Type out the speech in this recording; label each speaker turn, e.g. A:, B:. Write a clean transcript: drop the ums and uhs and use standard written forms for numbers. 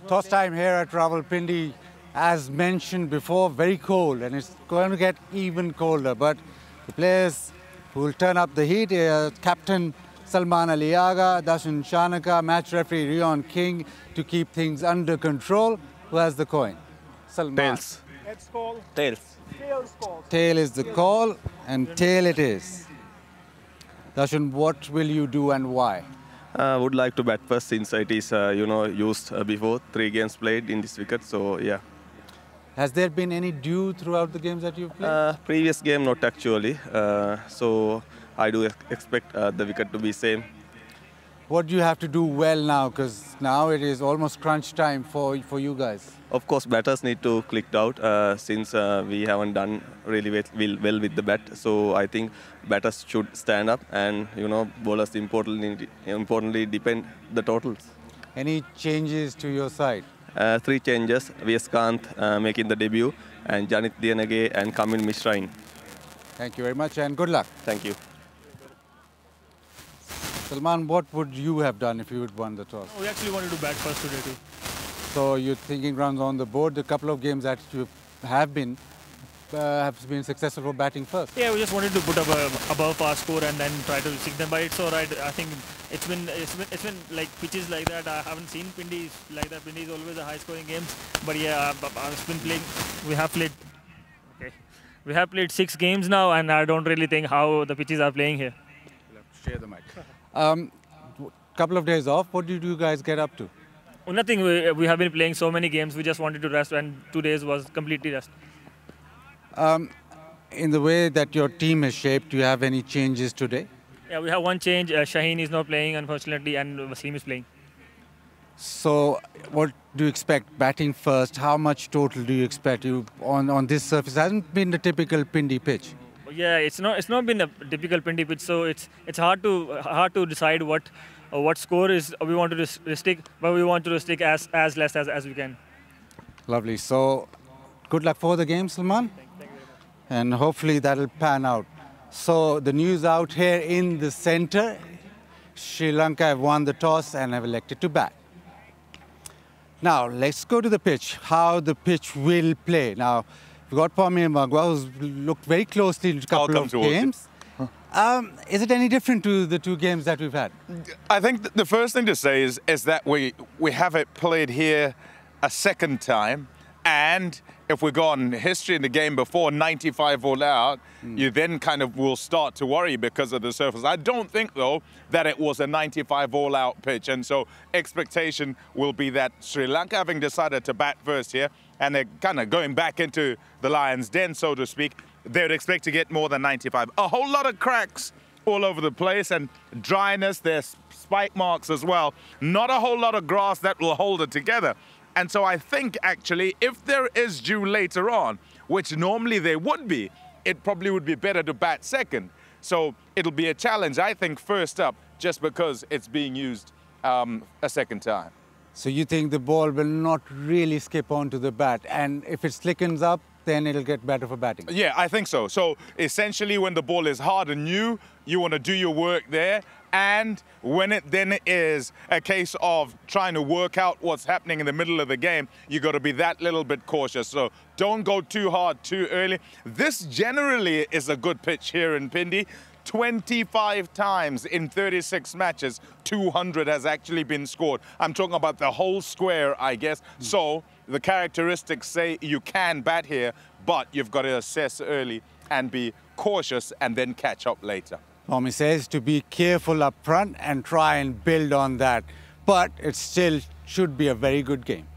A: Toss time here at Rawalpindi, as mentioned before, very cold, and it's going to get even colder. But the players who will turn up the heat are Captain Salman Aliaga, Dashan Shanaka, match referee Rion King to keep things under control. Who has the coin? Salman.
B: Tails.
C: Let's call.
B: Tails.
C: Tails call.
A: Tail is the call, and tail it is. Dashan, what will you do and why?
B: Would like to bat first since it is used before 3 games played in this wicket. So yeah.
A: Has there been any dew throughout the games that you've played?
B: Previous game not actually. So I do expect the wicket to be same.
A: What do you have to do well now? Because now it is almost crunch time for you guys.
B: Of course, batters need to click out since we haven't done really well with the bat. So I think batters should stand up, and bowlers importantly depend the totals.
A: Any changes to your side?
B: 3 changes: V.S. Kant making the debut, and Janit Dianage and Kamil Mishra in.
A: Thank you very much and good luck.
B: Thank you.
A: Salman, what would you have done if you had won the toss?
C: We actually wanted to bat first today too.
A: So you're thinking runs on the board. The couple of games that you have been successful for batting first.
C: Yeah, we just wanted to put up above our score and then try to stick them. But it's all right. I think it's been like pitches like that. I haven't seen Pindi like that. Pindi is always a high-scoring games. But yeah, I've been playing. We have played. Okay, we have played 6 games now, and I don't really think how the pitches are playing here.
A: You'll have to share the mic. Couple of days off. What did you guys get up to?
C: Nothing. We have been playing so many games. We just wanted to rest, and 2 days was completely rest.
A: In the way that your team is shaped, do you have any changes today?
C: Yeah, we have one change. Shaheen is not playing, unfortunately, and Wasim is playing.
A: So, what do you expect? Batting first, how much total do you expect? On this surface, it hasn't been the typical Pindi pitch.
C: Yeah, it's not been a typical Pindi pitch, so it's hard to decide what score is we want to stick, but we want to stick as less as we can.
A: Lovely. So, good luck for the game, Salman.
C: Thank you very much.
A: And hopefully that'll pan out. So the news out here in the center, Sri Lanka have won the toss and have elected to bat. Now let's go to the pitch, how the pitch will play. Now we've got Pamir Magwa, who's looked very closely in a couple of games. Is it any different to the 2 games that we've had?
D: I think the first thing to say is that we have it played here a second time. And if we go on history in the game before, 95 all out, you then kind of will start to worry because of the surface. I don't think, though, that it was a 95 all out pitch. And so expectation will be that Sri Lanka, having decided to bat first here, and they're kind of going back into the lion's den, so to speak, they would expect to get more than 95. A whole lot of cracks all over the place and dryness. There's spike marks as well. Not a whole lot of grass that will hold it together. And so I think, actually, if there is dew later on, which normally there would be, it probably would be better to bat second. So it'll be a challenge, I think, first up, just because it's being used a second time.
A: So you think the ball will not really skip onto the bat, and if it slickens up, then it'll get better for batting?
D: Yeah, I think so. So essentially, when the ball is hard and new, you want to do your work there. And when it then is a case of trying to work out what's happening in the middle of the game, you got to be that little bit cautious. So don't go too hard too early. This generally is a good pitch here in Pindi. 25 times in 36 matches, 200 has actually been scored. I'm talking about the whole square, I guess. So the characteristics say you can bat here, but you've got to assess early and be cautious and then catch up later.
A: Tommy says to be careful up front and try and build on that. But it still should be a very good game.